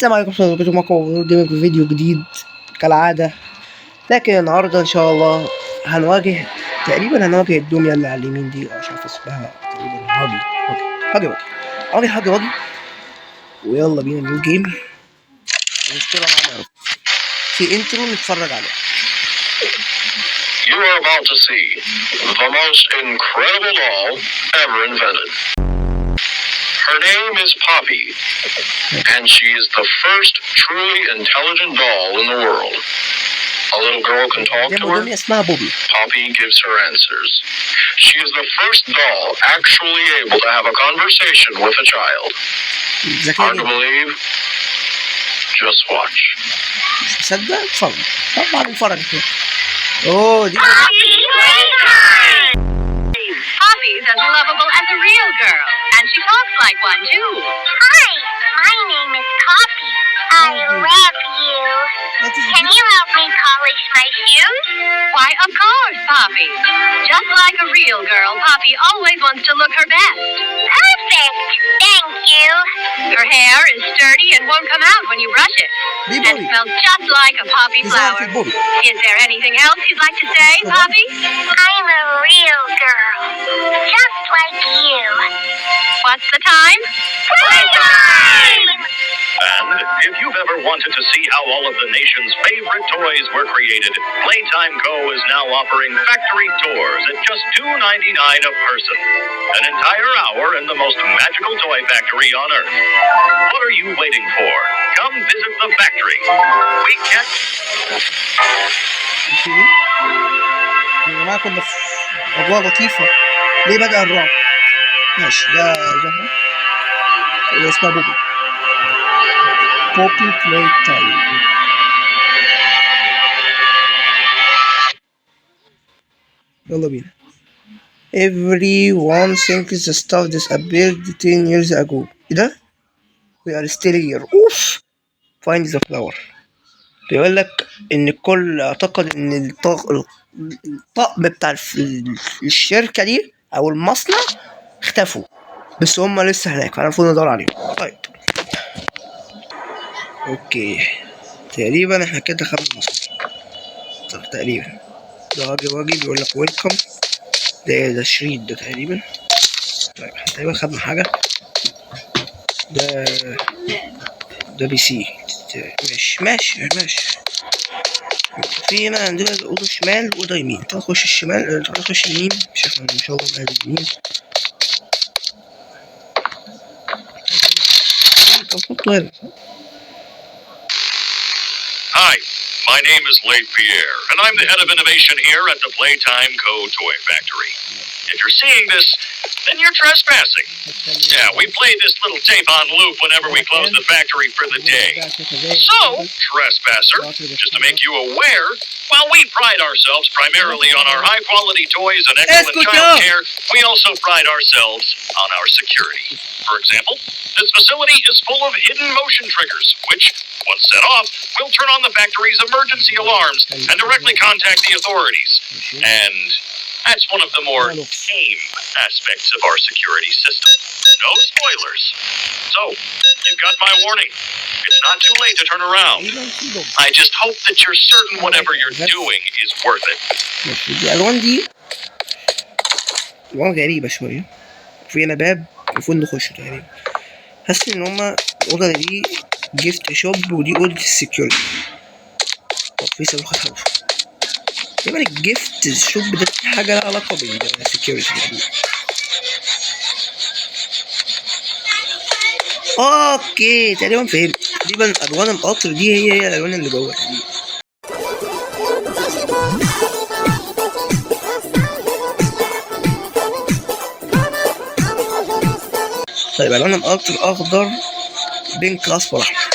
السلام عليكم ورحمة الله وبركاته، معكم قدامكم في فيديو جديد كالعادة. لكن النهاردة إن شاء الله هنواجه الدمية اللي على اليمين دي، مش عارف اسمها تقريبا هاجي. ويلا بينا نيو جيم. المشكلة معانا في انترو نتفرج عليه. You are about to see the most incredible doll ever invented. Her name is Poppy, and she is the first truly intelligent doll in the world. A little girl can talk to her. Poppy gives her answers. She is the first doll actually able to have a conversation with a child. Hard to believe? Just watch. Poppy's as lovable as a real girl, and she talks like one too. Hi, my name is Poppy. I love you. Can you help me polish my shoes? Why, of course, Poppy. Just like a real girl, Poppy always wants to look her best. Perfect. Thank you. Her hair is sturdy and won't come out when you brush it. And smells just like a poppy flower. Is there anything else you'd like to say, Poppy? I'm a real girl. Just like you. What's the time? Playtime! And if you've ever wanted to see how all of the nation's favorite toys were created, Playtime Co. is now offering factory tours at just $2.99 a person. An entire hour in the most magical toy factory on Earth. What are you waiting for? Come visit the factory. We can't... يا جماعة كنا في أجواء لطيفة. ليه بدأ الرعب؟ ماشي، ده زهرة اسمها بوبي بلاي تايم. يلا بينا. Everyone thinks the stuff disappeared 10 years ago. ايه ده؟ We are still here. اوف. Find the flower. بيقول لك ان الكل اعتقد ان الطقم بتاع الشركة دي او المصنع اختفوا، بس هم لسه هناك، فانا المفروض ندور عليهم. طيب اوكي، تقريبا احنا كده خدنا المصنع. طب تقريبا ده واجي بيقول لك ويلكم. ده شريط ده تقريبا. طيب احنا تقريبا خدنا حاجة. ده بي سي. ماشي. في هنا عندنا الأوضة شمال والأوضة يمين. تعال نخش الشمال، تعال نخش اليمين. مش احنا ان شاء الله نقعد اليمين. Hi, my name is Leif Pierre, and I'm the head of innovation here at the Playtime Co. Toy Factory. If you're seeing this, then you're trespassing. Yeah, we play this little tape on loop whenever we close the factory for the day. So, trespasser, just to make you aware, while we pride ourselves primarily on our high-quality toys and excellent child care, we also pride ourselves on our security. For example, this facility is full of hidden motion triggers, which, once set off, will turn on the factory's emergency alarms and directly contact the authorities. And that's one of the more tame aspects of our security system. No spoilers. So, you've got my warning. It's not too late to turn around. I just hope that you're certain whatever you're doing is worth it. الألوان دي ألوان غريبة شوية. في هنا باب المفروض نخشه تقريبا. حاسس إن هما الأوضة دي جيفت شوب ودي أوضة السكيورتي. طب في صاروخ هتحوش. تقريبا الجيفت شوب ده حاجة لها علاقة بالسكيورتي. اوكي تقريبا فهمت. تقريبا الوان القطر دي هي الالوان اللي جوه دي. طيب الوان القطر اخضر بينك اصفر احمر.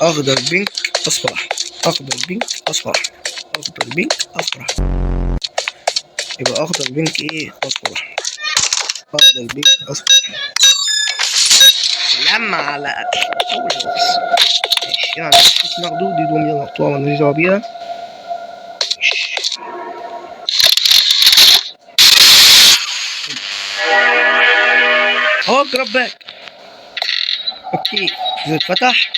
اخضر بينك اصفر احمر. اخضر بينك اصفر احمر. اخضر بينك اصفر احمر. يبقى اخضر بينك ايه اصفر احمر. اخضر بينك اصفر احمر. سلام على أول بوكس. ماشي يعني ناخده دي دمية مقطوعة مالناش دعوة بيها. اهو جراب باك. اوكي اتفتح.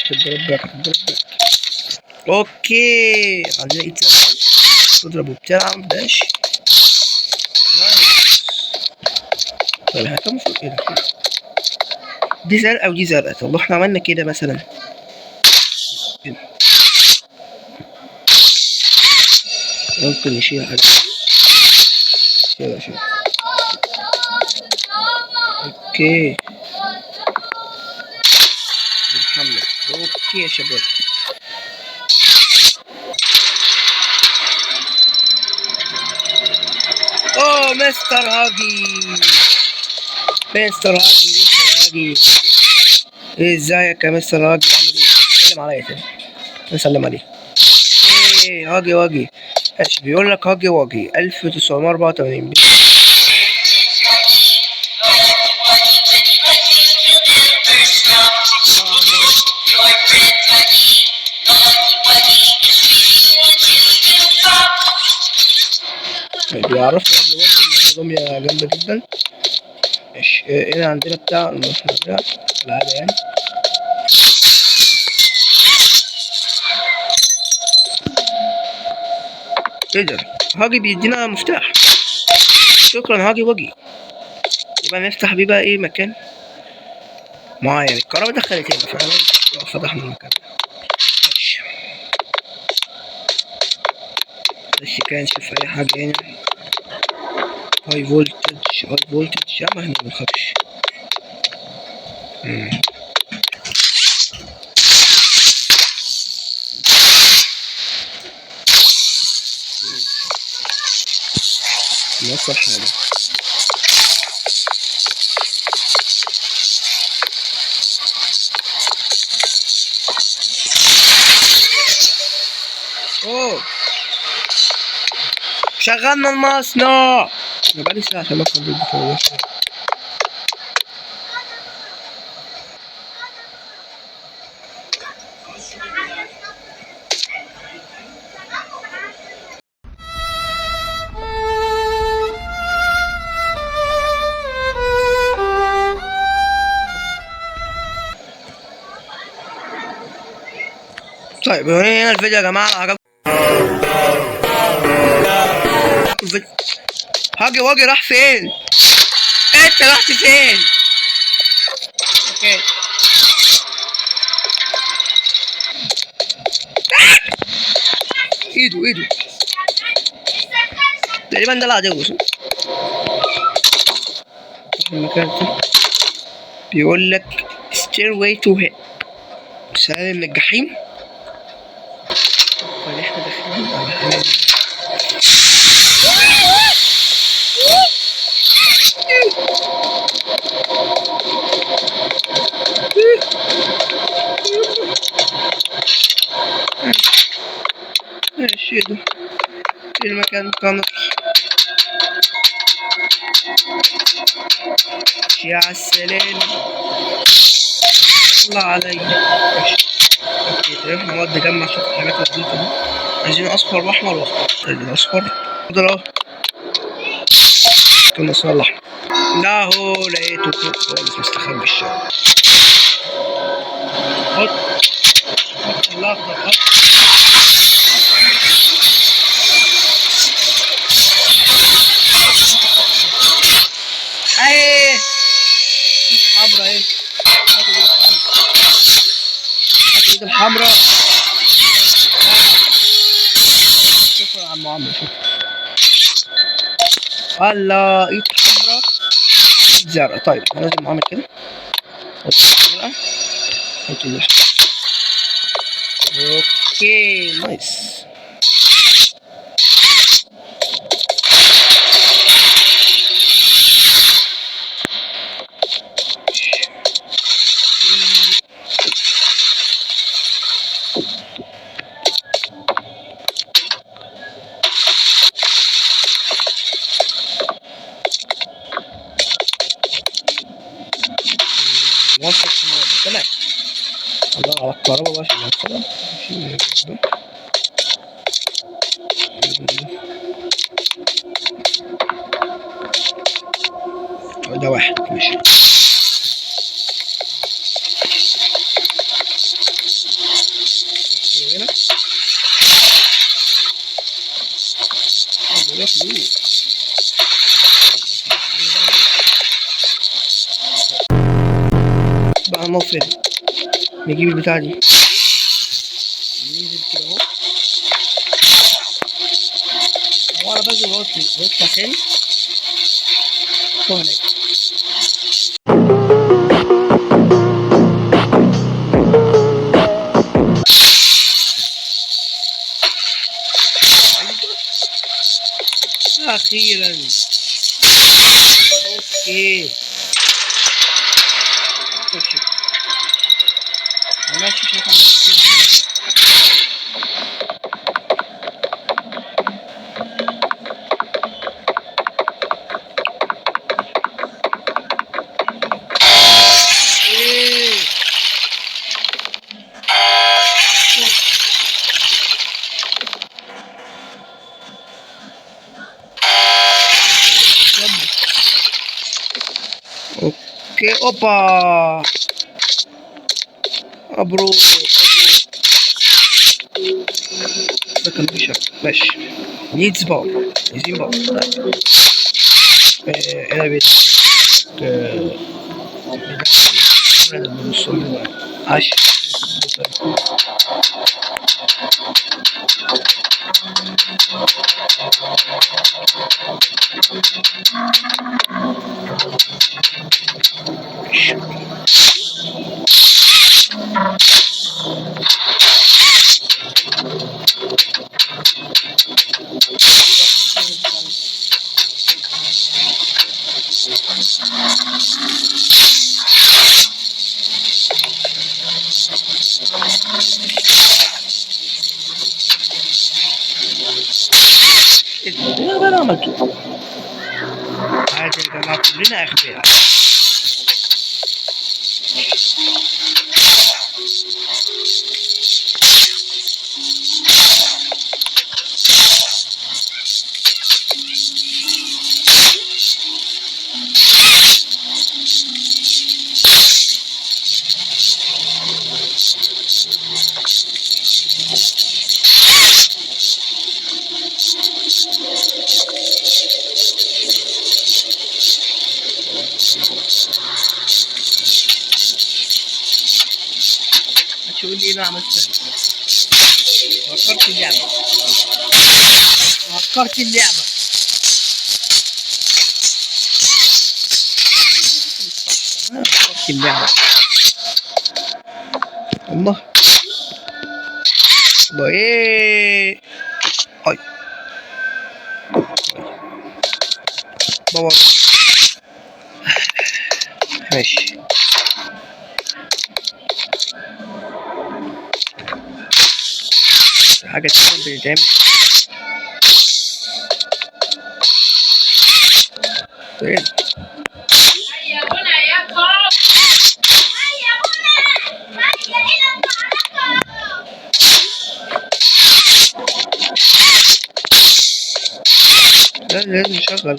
تضرب باك. اوكي عندنا ايه تاني؟ تضرب وبتاع مبقاش نايس. طيب احنا كان المفروض ايه ده؟ دي زرقاء ودي زرقاء. طب لو احنا عملنا كده مثلا كده. ممكن نشيل حاجة كده. اوكي بنحمل. اوكي يا شباب. اوه مستر هاجي. ازيك يا مستر هاجي؟ عامل ايه؟ سلم عليا تاني. نسلم عليه. ايه هاجي ماشي. بيقول لك هاجي 1984. بيعرفوا هاجي دمية جامدة جدا. ماشي. هنا عندنا بتاع المفتاح ده العادة يعني. ايه ده؟ هاجي بيدينا مفتاح. شكرا هاجي واجي. يبقى نفتح بيه بقى ايه مكان معين. الكهرباء دخلت هنا فعلا فتحنا المكان. ماشي. بس كان نشوف اي حاجة هنا. هاي فولتج ما احنا منخافش. نوصل حاجة. اوه شغلنا المصنع. انا بقالي ساعة عشان افهم البطارية. طيب هنا الفيديو يا جماعة عجبكم الفيديو. هاجي واجي راح فين؟ انت رحت فين؟ اوكي ايده تقريبا ده العدو صح؟ المكان ده بيقول لك stairway to hell. سلالم من الجحيم. طيب احنا داخلين على حاجة. ماشي ده المكان كامل. يا عالسلام الله عليا. ماشي. اوكي تمام. احنا نقعد نجمع شوية الحاجات البسيطة دي. عايزين اصفر واحمر واخضر. الاصفر اخضر كان اصفر الاحمر. لا هو لقيته فوق خالص مستخبي في الشارع. حط الاخضر. حط اهي حمرا اهي. هات ايد الحمرا. شكرا يا عم عمرو. شكرا. الله ايد حمرا ايد زرقاء. طيب انا لازم اعمل كده. حط الزرقاء. اوكي نايس. نوصل الكهرباء. تمام. الله على الكهرباء بقى عشان نوصلها. ده واحد ماشي. هنا بقى مفرد. نجيب البتاع دي، ننزل كده اهو، ورا بقى ويطلع تاني هناك. أخيرا أوكي ماشي. ماشي اوكي اوبا مبروك. ده كان في شرط ماشي. نيدز باور، عايزين باور. انا بيت عاش. انا عملته عادي يا جماعه، كلنا اغبياء. هتقول لي انا عملت هكرت اللعبه، هكرت اللعبه. هكرت اللعبه الله. ايه اي باور ماشي. حاجة تانية بتتعمل طيب. لازم نشغل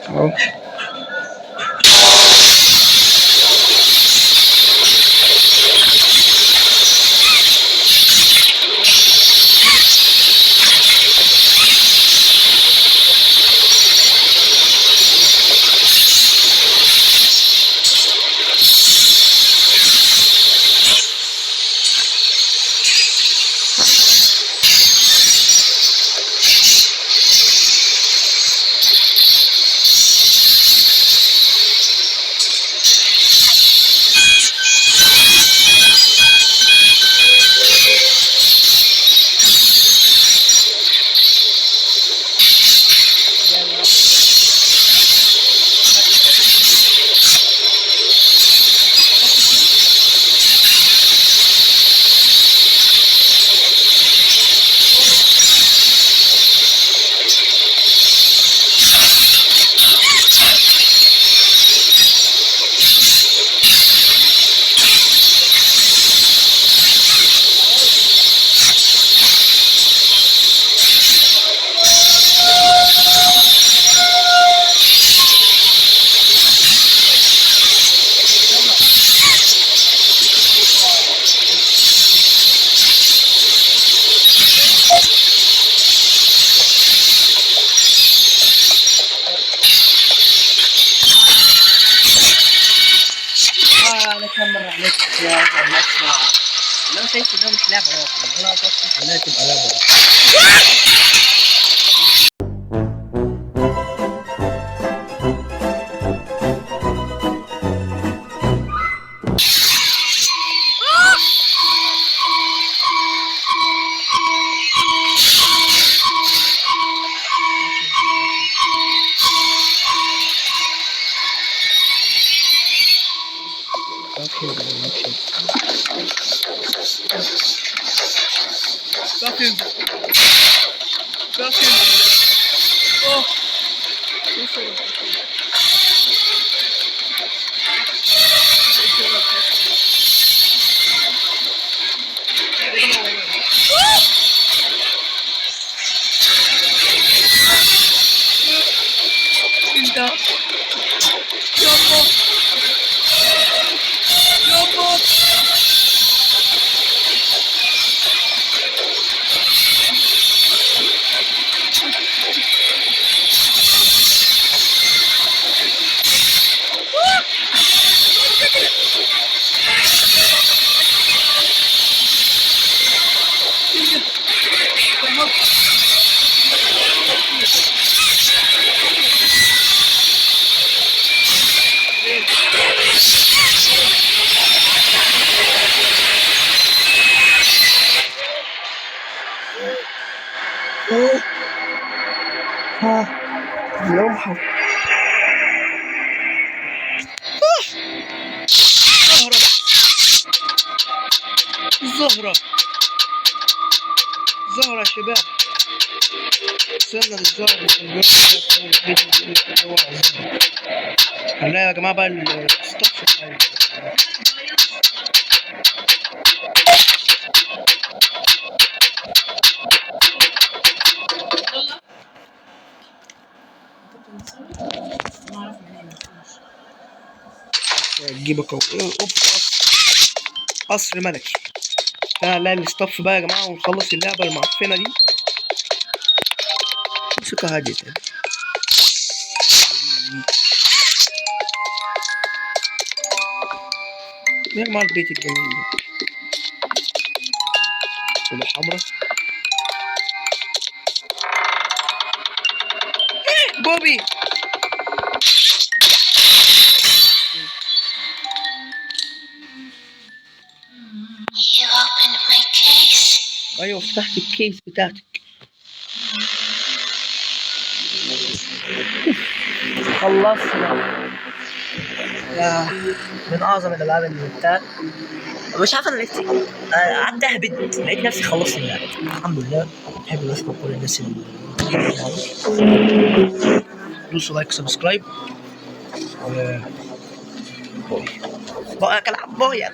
اهو. كم مرة عملت أشياء ما أسمع. لا شايف إنه مش لعبة واقعية ولا تصلح إنها تبقى لعبة واقعية. لمحة زهرة يا شباب. وصلنا للزهرة. خليها يا جماعة بقى الستاف. تجيبك قصر ملكي. لا الستاف بقى يا جماعة ونخلص اللعبة المعفنة دي. موسيقى هادية تاني. يا جماعة البيت الجميل ده. صوبة حمرا. بوبي. ايوه فتحت الكيس بتاعتك. خلصنا. يا من اعظم الالعاب اللي لعبتها. مش عارف انا لقيت قعدت اهبد لقيت نفسي خلصت اللعبه الحمد لله. بحب اشكر كل الناس اللي دوسوا لايك سبسكرايب باي كلام باي.